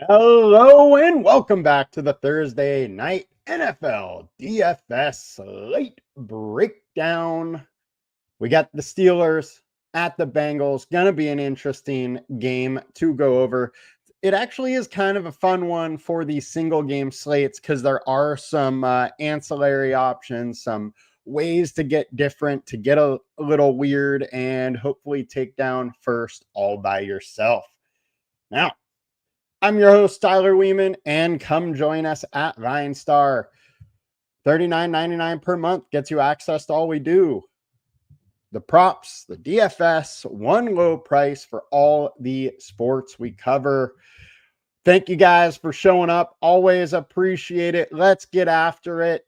Hello and welcome back to the Thursday night NFL DFS slate breakdown. We got the Steelers at the Bengals. Gonna be an interesting game to go over. It actually is kind of a fun one for these single game slates because there are some ancillary options, some ways to get different, to get a little weird, and hopefully take down first all by yourself. Now, I'm your host, Tyler Weeman, and come join us at LINESTAR. $39.99 per month gets you access to all we do. The props, the DFS, one low price for all the sports we cover. Thank you guys for showing up. Always appreciate it. Let's get after it.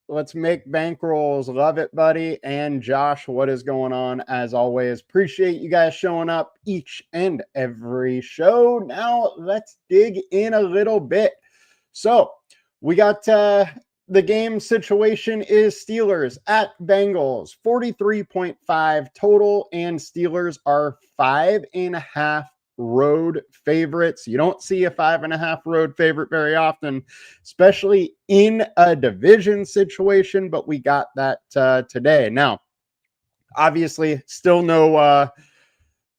Let's make bankrolls. Love it, buddy. And Josh, what is going on? As always, appreciate you guys showing up each and every show. Now let's dig in a little bit. So we got the game situation is Steelers at Bengals, 43.5 total, and Steelers are 5.5 road favorites. You don't see a 5.5 road favorite very often, especially in a division situation, but we got that today. Now, obviously, still no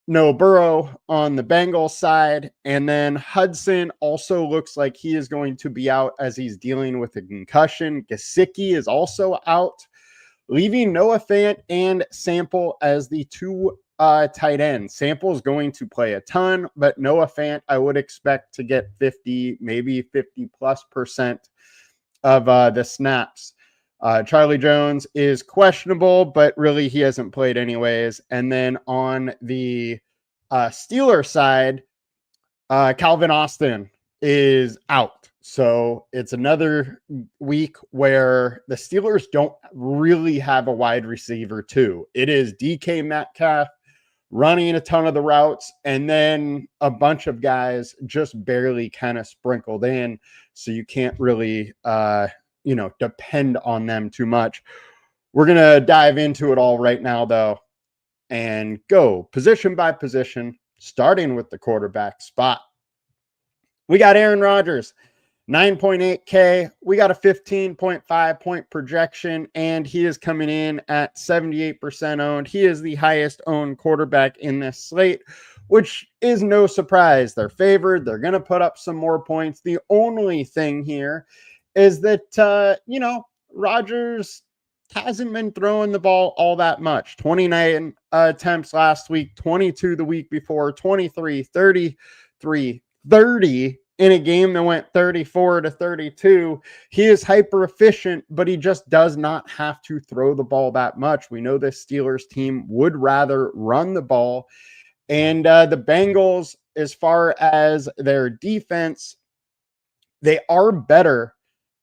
Burrow on the Bengals side, and then Hudson also looks like he is going to be out as he's dealing with a concussion. Gesicki is also out, leaving Noah Fant and Sample as the two tight end. Sample is going to play a ton, but Noah Fant, I would expect to get 50, maybe 50+% of the snaps. Charlie Jones is questionable, but really he hasn't played anyways. And then on the Steelers side, Calvin Austin is out. So it's another week where the Steelers don't really have a wide receiver too. It is DK Metcalf running a ton of the routes, and then a bunch of guys just barely kind of sprinkled in. So you can't really, depend on them too much. We're going to dive into it all right now, though, and go position by position, starting with the quarterback spot. We got Aaron Rodgers, 9.8K. We got a 15.5 point projection, and he is coming in at 78% owned. He is the highest owned quarterback in this slate, which is no surprise. They're favored. They're going to put up some more points. The only thing here is that, Rodgers hasn't been throwing the ball all that much. 29 attempts last week, 22 the week before, 23, 33, 30 in a game that went 34-32. He is hyper efficient, but he just does not have to throw the ball that much. We know this Steelers team would rather run the ball. And the Bengals, as far as their defense, they are better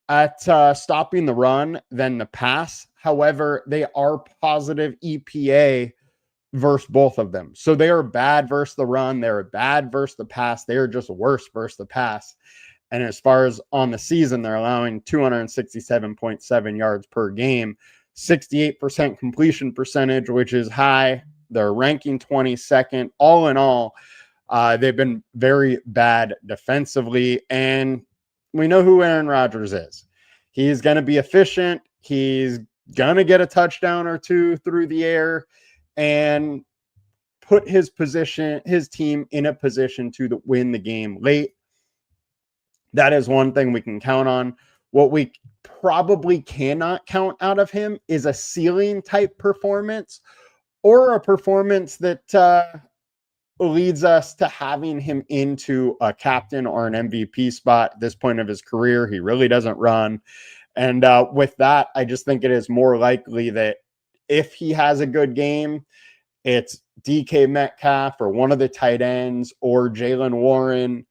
at stopping the run than the pass. However, they are positive EPA versus both of them. So they are bad versus the run. They're bad versus the pass. They are just worse versus the pass. And as far as on the season, they're allowing 267.7 yards per game, 68% completion percentage, which is high. They're ranking 22nd. All in all, they've been very bad defensively. And we know who Aaron Rodgers is. He's going to be efficient. He's going to get a touchdown or two through the air and put his team in a position to win the game late. That is one thing we can count on. What we probably cannot count out of him is a ceiling type performance or a performance that leads us to having him into a captain or an MVP spot at this point of his career. He really doesn't run. And with that, I just think it is more likely that if he has a good game, it's DK Metcalf or one of the tight ends or Jaylen Warren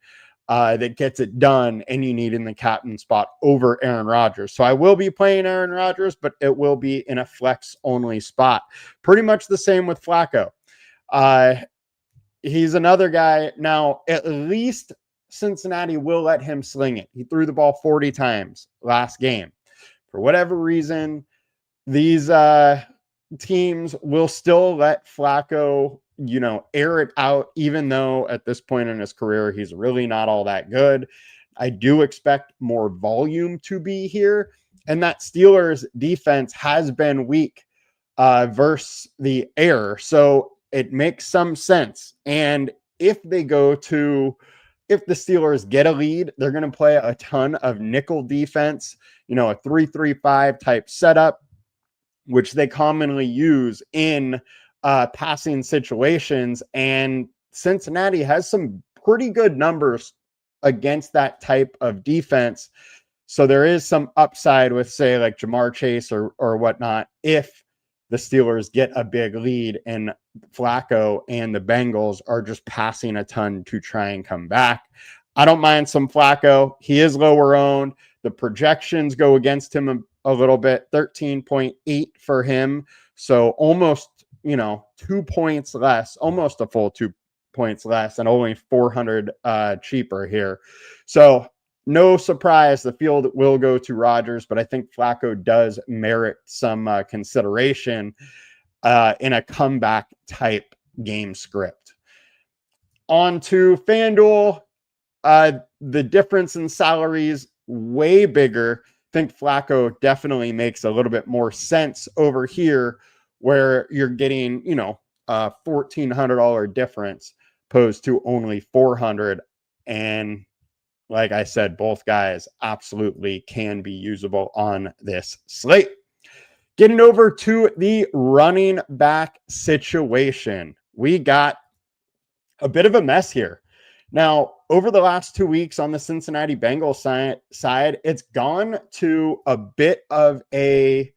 that gets it done, and you need in the captain spot over Aaron Rodgers. So I will be playing Aaron Rodgers, but it will be in a flex-only spot. Pretty much the same with Flacco. He's another guy. Now, at least Cincinnati will let him sling it. He threw the ball 40 times last game. For whatever reason, these teams will still let Flacco air it out, even though at this point in his career, he's really not all that good. I do expect more volume to be here. And that Steelers defense has been weak versus the air. So it makes some sense. And if the Steelers get a lead, they're going to play a ton of nickel defense, a 3-3-5 type setup, which they commonly use in passing situations. And Cincinnati has some pretty good numbers against that type of defense. So there is some upside with, say, like Jamar Chase or whatnot, if the Steelers get a big lead and Flacco and the Bengals are just passing a ton to try and come back. I don't mind some Flacco. He is lower owned. The projections go against him a little bit, 13.8 for him. So almost, 2 points less, almost a full 2 points less, and only 400 cheaper here. So no surprise, the field will go to Rodgers, but I think Flacco does merit some consideration in a comeback type game script. On to FanDuel. The difference in salaries way bigger. I think Flacco definitely makes a little bit more sense over here, where you're getting, a $1,400 difference opposed to only $400. And like I said, both guys absolutely can be usable on this slate. Getting over to the running back situation. We got a bit of a mess here. Now, over the last 2 weeks on the Cincinnati Bengals side, it's gone to a bit of a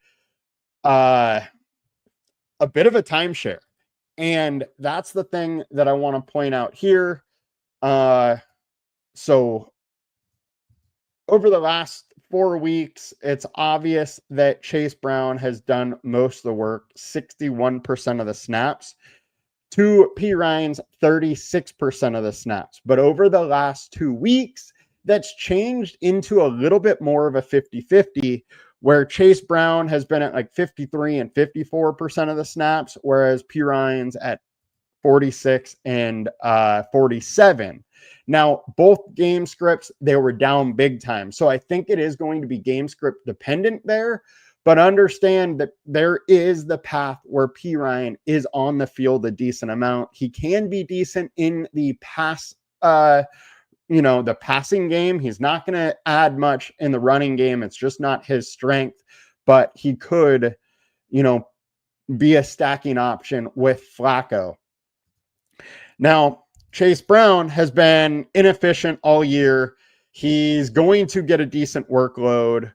timeshare. And that's the thing that I want to point out here. So over the last 4 weeks, it's obvious that Chase Brown has done most of the work, 61% of the snaps, to P. Ryan's 36% of the snaps. But over the last 2 weeks, that's changed into a little bit more of a 50-50, where Chase Brown has been at like 53 and 54% of the snaps, whereas P. Ryan's at 46 and 47. Now, both game scripts, they were down big time. So I think it is going to be game script dependent there, but understand that there is the path where P. Ryan is on the field a decent amount. He can be decent in the the passing game. He's not going to add much in the running game. It's just not his strength, but he could, be a stacking option with Flacco. Now, Chase Brown has been inefficient all year. He's going to get a decent workload,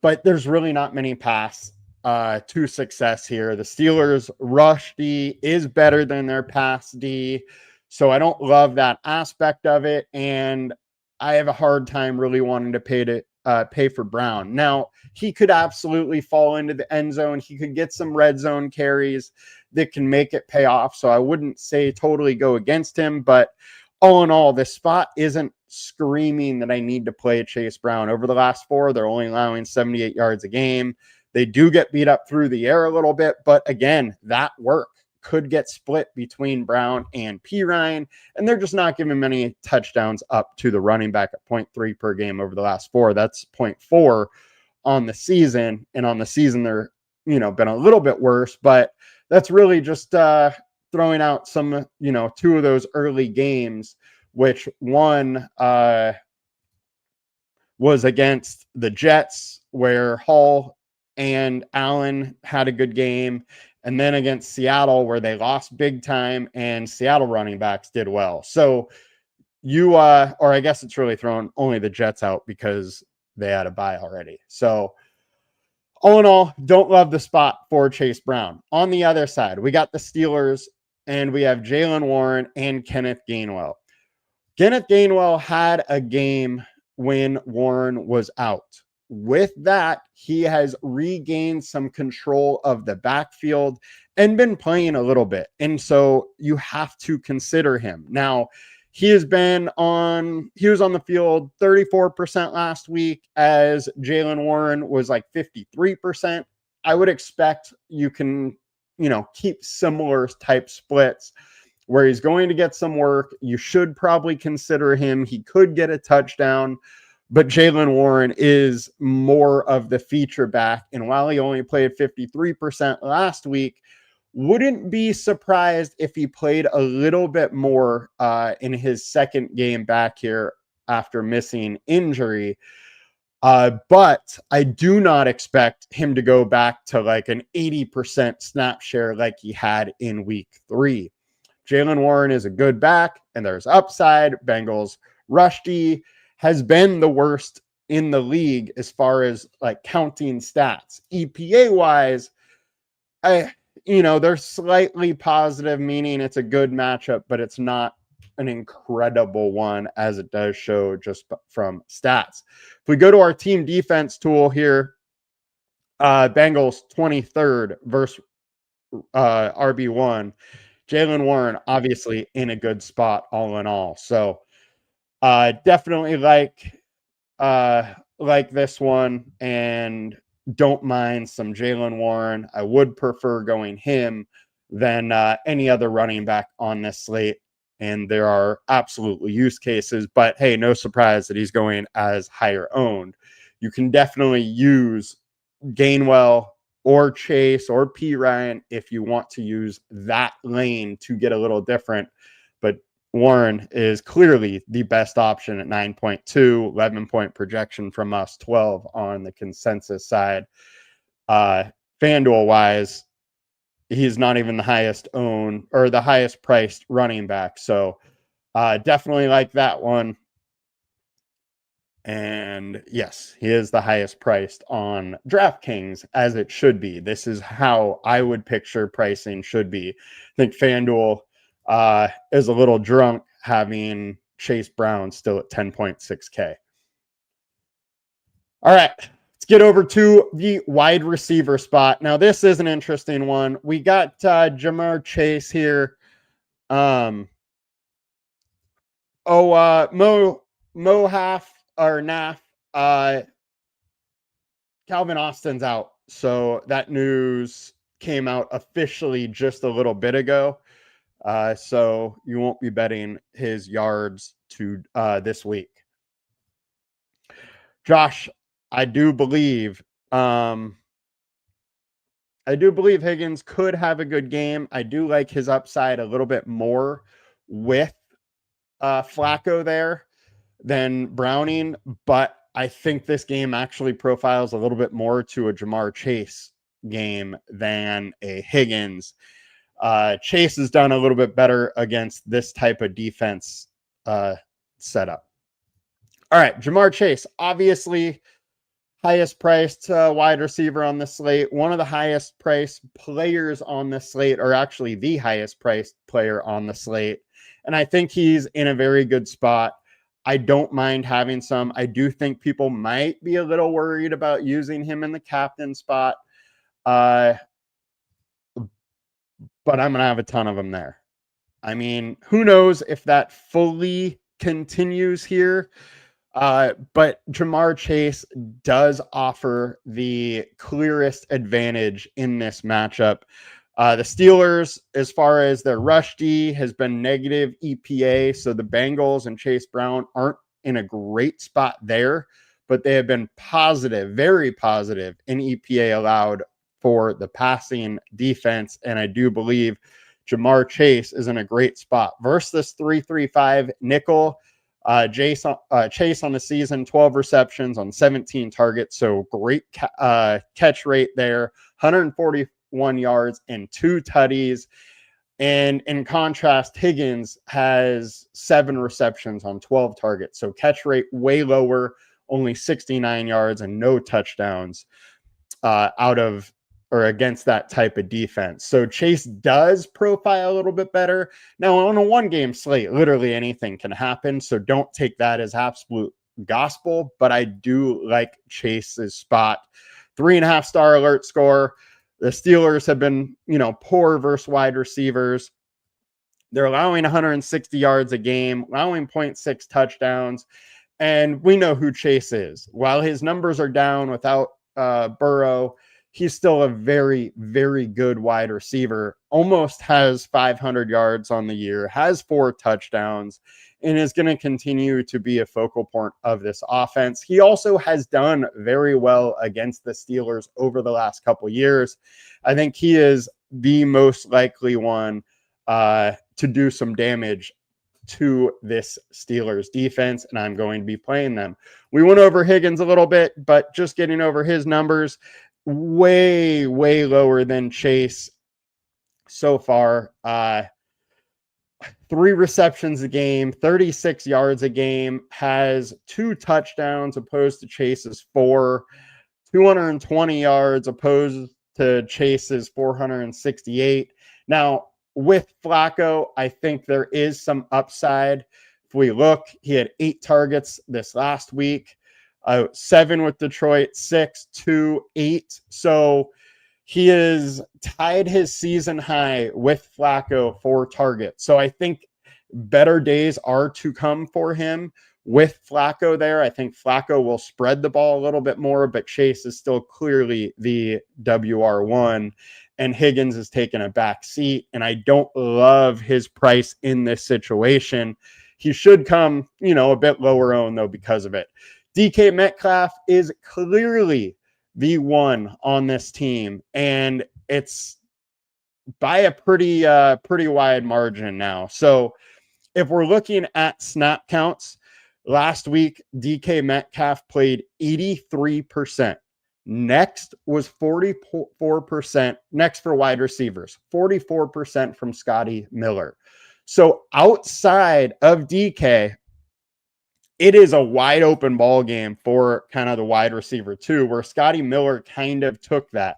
but there's really not many paths to success here. The Steelers' rush D is better than their pass D, so I don't love that aspect of it, and I have a hard time really wanting to pay for Brown. Now, he could absolutely fall into the end zone. He could get some red zone carries that can make it pay off. So I wouldn't say totally go against him, but all in all, this spot isn't screaming that I need to play Chase Brown. Over the last 4, they're only allowing 78 yards a game. They do get beat up through the air a little bit, but again, that work could get split between Brown and P. Ryan, and they're just not giving many touchdowns up to the running back at 0.3 per game over the last 4. That's 0.4 on the season, and on the season they're been a little bit worse, but that's really just throwing out some 2 of those early games, which one was against the Jets, where Hall and Allen had a good game, and then against Seattle, where they lost big time and Seattle running backs did well. So or I guess it's really throwing only the Jets out because they had a bye already. So all in all, don't love the spot for Chase Brown. On the other side, we got the Steelers, and we have Jaylen Warren and Kenneth Gainwell. Kenneth Gainwell had a game when Warren was out. With that, he has regained some control of the backfield and been playing a little bit. And so you have to consider him. Now, he was on the field 34% last week, as Jaylen Warren was like 53%. I would expect you can keep similar type splits where he's going to get some work. You should probably consider him. He could get a touchdown, but Jaylen Warren is more of the feature back. And while he only played 53% last week, wouldn't be surprised if he played a little bit more in his second game back here after missing injury. But I do not expect him to go back to like an 80% snap share like he had in week 3. Jaylen Warren is a good back, and there's upside. Bengals rush D has been the worst in the league as far as like counting stats. EPA wise, they're slightly positive, meaning it's a good matchup, but it's not an incredible one as it does show just from stats. If we go to our team defense tool here, Bengals 23rd versus RB1. Jaylen Warren obviously in a good spot all in all. So definitely like this one, and don't mind some Jaylen Warren. I would prefer going him than any other running back on this slate. And there are absolutely use cases, but hey, no surprise that he's going as higher owned. You can definitely use Gainwell or Chase or P. Ryan if you want to use that lane to get a little different. But Warren is clearly the best option at 9.2, 11-point projection from us, 12 on the consensus side. FanDuel-wise, he's not even the highest owned or the highest priced running back. So definitely like that one. And yes, he is the highest priced on DraftKings, as it should be. This is how I would picture pricing should be. I think FanDuel is a little drunk having Chase Brown still at 10.6K. All right, let's get over to the wide receiver spot. Now, this is an interesting one. We got Jamar Chase here. Mo Half or Naff. Calvin Austin's out. So that news came out officially just a little bit ago. So you won't be betting his yards to this week. Josh, I do believe Higgins could have a good game. I do like his upside a little bit more with Flacco there than Browning, but I think this game actually profiles a little bit more to a Jamar Chase game than a Higgins. Chase has done a little bit better against this type of defense setup. All right, Jamar Chase, obviously highest priced wide receiver on the slate. One of the highest priced players on the slate, or actually the highest priced player on the slate. And I think he's in a very good spot. I don't mind having some. I do think people might be a little worried about using him in the captain spot. But I'm going to have a ton of them there. I mean, who knows if that fully continues here. But Jamar Chase does offer the clearest advantage in this matchup. The Steelers, as far as their rush D, has been negative EPA. So the Bengals and Chase Brown aren't in a great spot there, but they have been positive, very positive in EPA allowed for the passing defense. And I do believe Jamar Chase is in a great spot versus this 3-3-5 nickel. Chase on the season, 12 receptions on 17 targets. So great catch rate there, 141 yards and 2 tutties. And in contrast, Higgins has 7 receptions on 12 targets. So catch rate way lower, only 69 yards and no touchdowns out of or against that type of defense. So Chase does profile a little bit better. Now, on a one-game slate, literally anything can happen. So don't take that as absolute gospel. But I do like Chase's spot. 3.5-star alert score. The Steelers have been, poor versus wide receivers. They're allowing 160 yards a game, allowing 0.6 touchdowns. And we know who Chase is. While his numbers are down without Burrow, he's still a very, very good wide receiver, almost has 500 yards on the year, has 4 touchdowns, and is going to continue to be a focal point of this offense. He also has done very well against the Steelers over the last couple years. I think he is the most likely one to do some damage to this Steelers defense, and I'm going to be playing them. We went over Higgins a little bit, but just getting over his numbers, way lower than Chase so far. 3 receptions a game, 36 yards a game, has 2 touchdowns opposed to Chase's 4, 220 yards opposed to Chase's 468. Now, with Flacco, I think there is some upside. If we look, he had 8 targets this last week, 7 with Detroit, 6, 2, 8. So he has tied his season high with Flacco for targets. So I think better days are to come for him with Flacco there. I think Flacco will spread the ball a little bit more, but Chase is still clearly the WR1, and Higgins is taking a back seat. And I don't love his price in this situation. He should come, a bit lower owned though because of it. DK Metcalf is clearly the one on this team, and it's by a pretty wide margin now. So if we're looking at snap counts, last week DK Metcalf played 83%. Next was 44%. Next for wide receivers, 44% from Scotty Miller. So outside of DK, it is a wide open ball game for kind of the wide receiver too, where Scotty Miller kind of took that.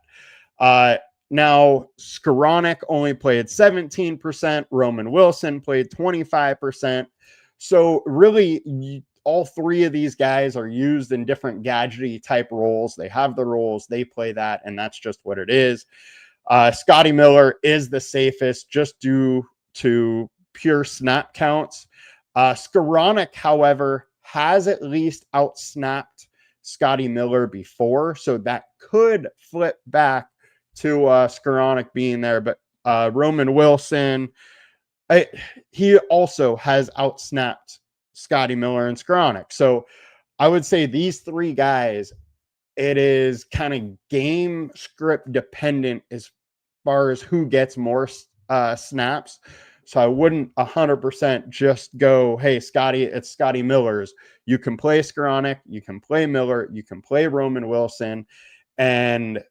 Now, Skoranek only played 17%. Roman Wilson played 25%. So really, all 3 of these guys are used in different gadgety type roles. They have the roles, they play that, and that's just what it is. Scotty Miller is the safest just due to pure snap counts. Skoranek, however, has at least outsnapped Scotty Miller before, so that could flip back to Skoranek being there. But Roman Wilson, he also has outsnapped Scotty Miller and Skoranek. So I would say these 3 guys, it is kind of game script dependent as far as who gets more snaps. So I wouldn't 100% just go, hey, Scotty, it's Scotty Miller's. You can play Skoranek, you can play Miller, you can play Roman Wilson, and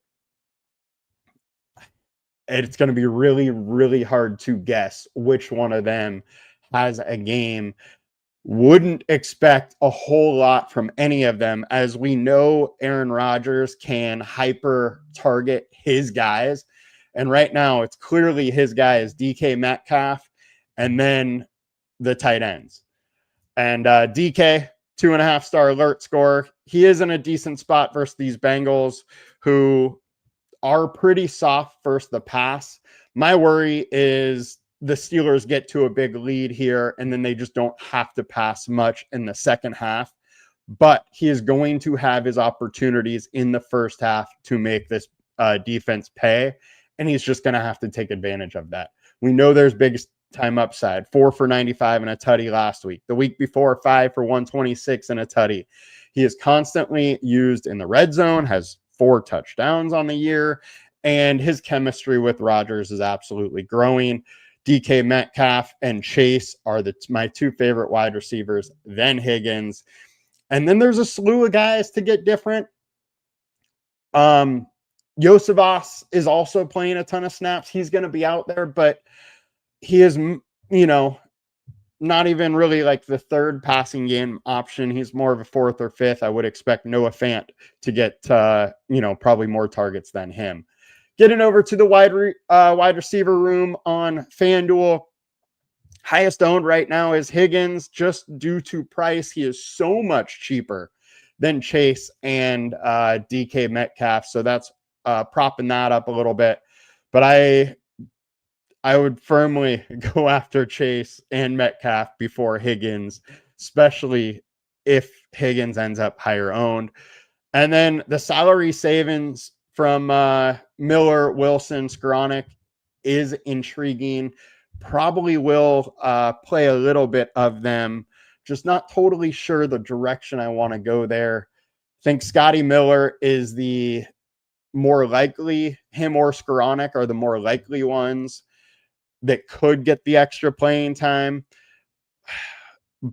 it's going to be really, really hard to guess which one of them has a game. Wouldn't expect a whole lot from any of them, as we know Aaron Rodgers can hyper target his guys. And right now, it's clearly his guys, DK Metcalf, and then the tight ends. And DK, 2.5-star alert score. He is in a decent spot versus these Bengals, who are pretty soft versus the pass. My worry is the Steelers get to a big lead here, and then they just don't have to pass much in the second half. But he is going to have his opportunities in the first half to make this defense pay, and he's just going to have to take advantage of that. We know there's big time upside. 4 for 95 and a tutty last week. The week before, 5 for 126 and a tutty. He is constantly used in the red zone, has 4 touchdowns on the year, and his chemistry with Rodgers is absolutely growing. DK Metcalf and Chase are my 2 favorite wide receivers, then Higgins. And then there's a slew of guys to get different. Yosevas is also playing a ton of snaps. He's going to be out there, but he is, not even really like the 3rd passing game option. He's more of a 4th or 5th. I would expect Noah Fant to get, probably more targets than him. Getting over to the wide receiver room on FanDuel. Highest owned right now is Higgins, just due to price. He is so much cheaper than Chase and DK Metcalf. So that's propping that up a little bit. But I would firmly go after Chase and Metcalf before Higgins, especially if Higgins ends up higher owned. And then the salary savings from Miller, Wilson, Skoranek is intriguing. Probably will play a little bit of them. Just not totally sure the direction I want to go there. I think Scotty Miller is the more likely, him or Skoranek are the more likely ones that could get the extra playing time.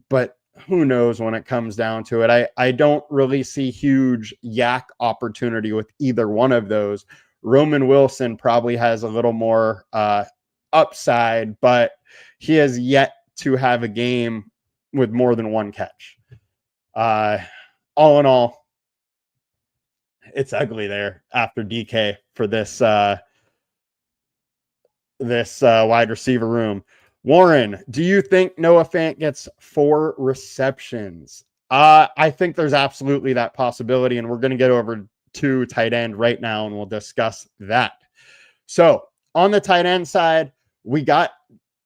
But who knows when it comes down to it. I don't really see huge yak opportunity with either one of those. Roman Wilson probably has a little more upside, but he has yet to have a game with more than one catch. All in all, it's ugly there after DK for this wide receiver room. Warren, do you think Noah Fant gets 4 receptions? I think there's absolutely that possibility, and we're going to get over to tight end right now, and we'll discuss that. So on the tight end side, we got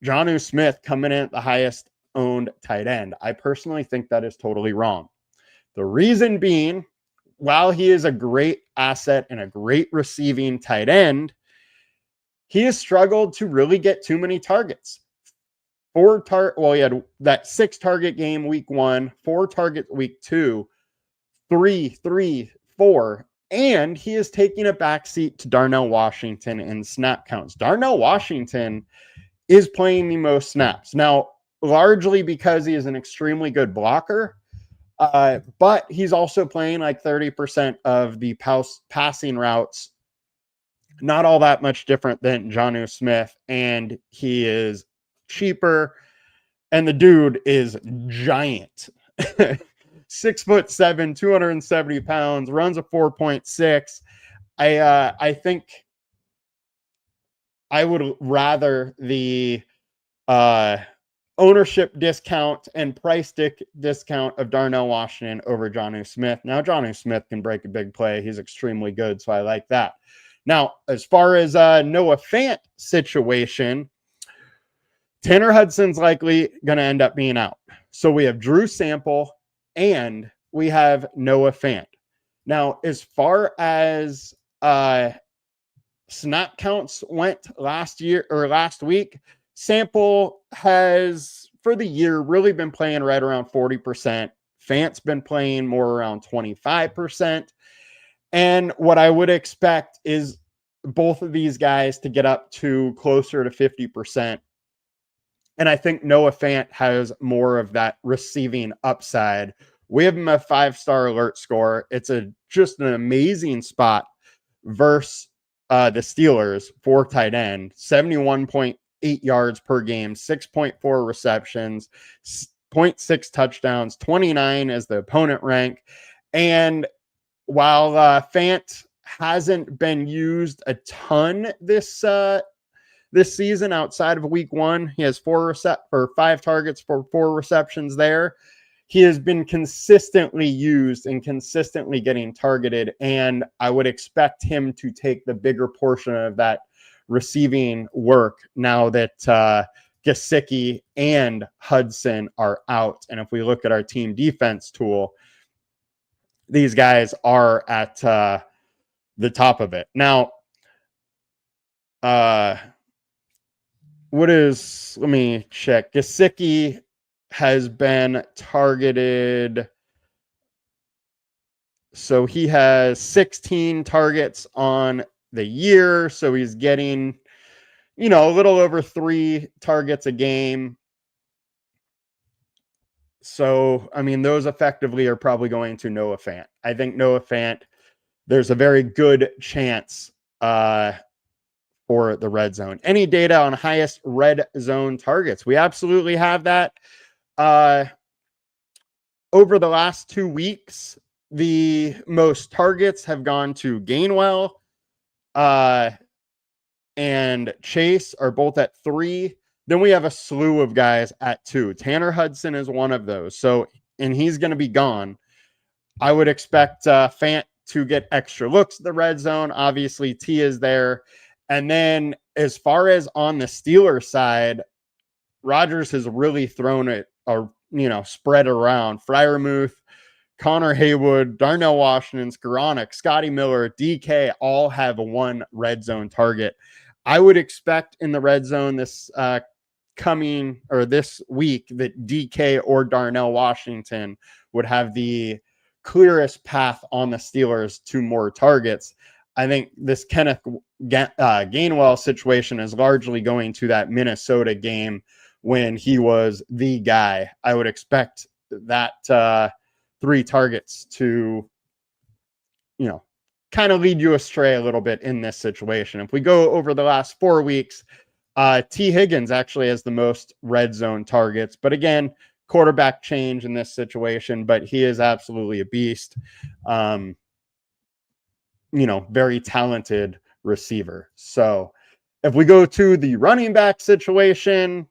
Jonnu Smith coming in at the highest owned tight end. I personally think that is totally wrong. The reason being, while he is a great asset and a great receiving tight end, he has struggled to really get too many targets. He had that 6 target game week 1, 4 targets week 2, 3, 4, and he is taking a backseat to Darnell Washington in snap counts. Darnell Washington is playing the most snaps. Now, largely because he is an extremely good blocker, but he's also playing like 30% of the passing routes. Not all that much different than Jonnu Smith, and he is cheaper, and the dude is giant. 6'7", 270 pounds, runs a 4.6. I think I would rather the ownership discount and price discount of Darnell Washington over Jonnu Smith. Now, Jonnu Smith can break a big play. He's extremely good, so I like that. Now, as far as Noah Fant situation, Tanner Hudson's likely going to end up being out. So we have Drew Sample and we have Noah Fant. Now, as far as snap counts went last week, Sample has, for the year, really been playing right around 40%. Fant's been playing more around 25%. And what I would expect is both of these guys to get up to closer to 50%. And I think Noah Fant has more of that receiving upside. We have him a 5-star alert score. It's just an amazing spot versus the Steelers for tight end. 71.8 yards per game, 6.4 receptions, 0.6 touchdowns, 29 as the opponent rank. And while Fant hasn't been used a ton this season outside of week 1, he has 5 targets for 4 receptions there. He has been consistently used and consistently getting targeted, and I would expect him to take the bigger portion of that receiving work now that Gesicki and Hudson are out. And if we look at our team defense tool, these guys are at the top of it. Now, let me check. Gesicki has been targeted. So he has 16 targets on the year. So he's getting, a little over 3 targets a game. So, those effectively are probably going to Noah Fant. I think Noah Fant, there's a very good chance for the red zone. Any data on highest red zone targets? We absolutely have that. Over the last 2 weeks, the most targets have gone to Gainwell and Chase are both at 3. Then we have a slew of guys at 2. Tanner Hudson is one of those. So, and he's going to be gone. I would expect Fant to get extra looks at the red zone. Obviously, T is there. And then as far as on the Steelers side, Rodgers has really thrown it, spread around. Freiermuth, Connor Haywood, Darnell Washington, Skoranek, Scotty Miller, DK all have one red zone target. I would expect in the red zone this this week that DK or Darnell Washington would have the clearest path on the Steelers to more targets. I think this Kenneth Gainwell situation is largely going to that Minnesota game when he was the guy. I would expect that 3 targets to, kind of lead you astray a little bit in this situation. If we go over the last 4 weeks, T. Higgins actually has the most red zone targets, but again, quarterback change in this situation, but he is absolutely a beast. Very talented receiver. So if we go to the running back situation,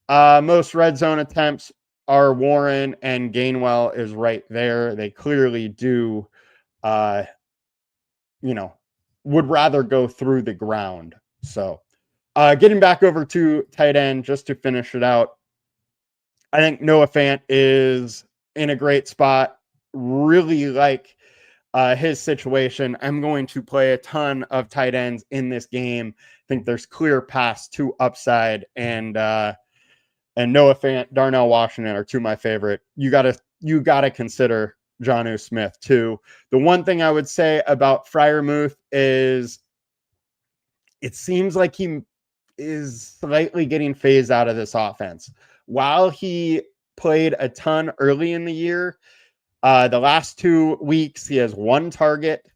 most red zone attempts are Warren, and Gainwell is right there. They clearly do, would rather go through the ground. So getting back over to tight end, just to finish it out, I think Noah Fant is in a great spot. Really like his situation. I'm going to play a ton of tight ends in this game. I think there's clear paths to upside, and Noah Fant, Darnell Washington are two of my favorite. You gotta consider Jonnu Smith too. The one thing I would say about Freiermuth is it seems like he is slightly getting phased out of this offense. While he played a ton early in the year, the last 2 weeks, he has 1 target.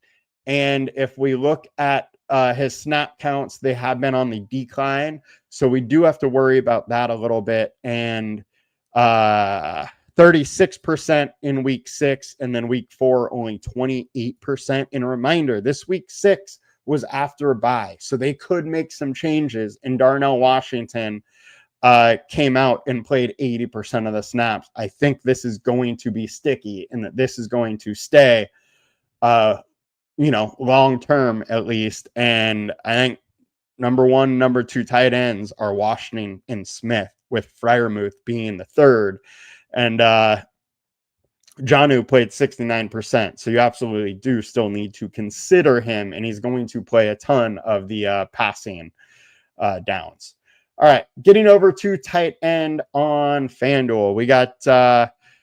And if we look at his snap counts, they have been on the decline. So we do have to worry about that a little bit. And 36% in week 6, and then week 4, only 28%. And a reminder, this week 6 was after a bye. So they could make some changes. And Darnell Washington came out and played 80% of the snaps. I think this is going to be sticky, and that this is going to stay, long term at least. And I think number 1, number 2 tight ends are Washington and Smith, with Freiermuth being the third. And Jonnu played 69%. So you absolutely do still need to consider him, and he's going to play a ton of the passing downs. All right, getting over to tight end on FanDuel. We got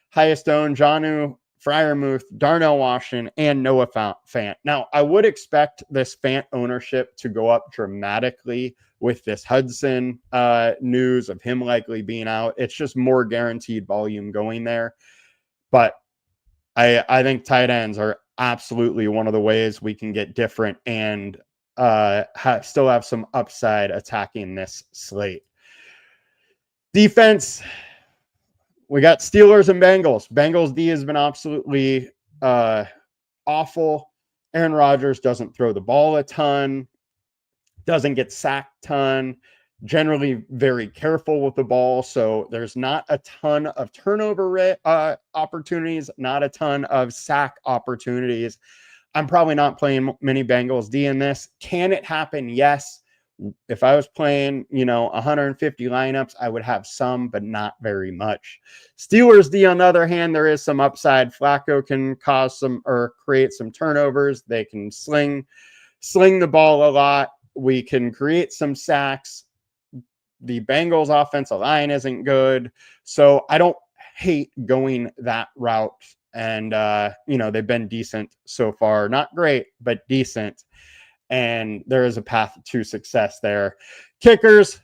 highest owned Jonnu, Freiermuth, Darnell Washington, and Noah Fant. Now, I would expect this Fant ownership to go up dramatically with this Hudson news of him likely being out. It's just more guaranteed volume going there. But I think tight ends are absolutely one of the ways we can get different and still have some upside attacking this slate. Defense, we got Steelers and Bengals. Bengals D has been absolutely awful. Aaron Rodgers doesn't throw the ball a ton, doesn't get sacked a ton, generally very careful with the ball. So there's not a ton of turnover opportunities, not a ton of sack opportunities. I'm probably not playing many Bengals D in this. Can it happen? Yes. If I was playing, 150 lineups, I would have some, but not very much. Steelers D, on the other hand, there is some upside. Flacco can cause some or create some turnovers. They can sling the ball a lot. We can create some sacks. The Bengals offensive line isn't good. So I don't hate going that route. And, they've been decent so far. Not great, but decent. And there is a path to success there. Kickers,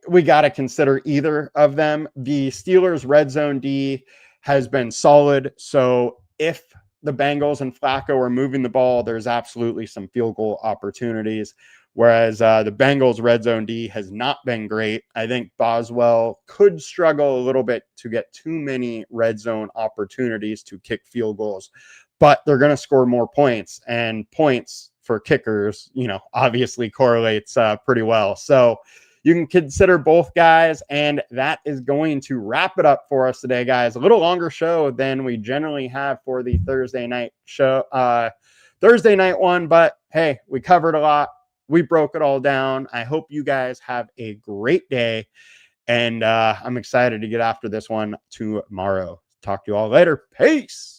we got to consider either of them. The Steelers' red zone D has been solid. So if the Bengals and Flacco are moving the ball, there's absolutely some field goal opportunities. Whereas the Bengals' red zone D has not been great. I think Boswell could struggle a little bit to get too many red zone opportunities to kick field goals, but they're going to score more points, and points for kickers, obviously correlates pretty well. So you can consider both guys, and that is going to wrap it up for us today, guys. A little longer show than we generally have for the Thursday night show, Thursday night one, but hey, we covered a lot. We broke it all down. I hope you guys have a great day, And I'm excited to get after this one tomorrow. Talk to you all later. Peace.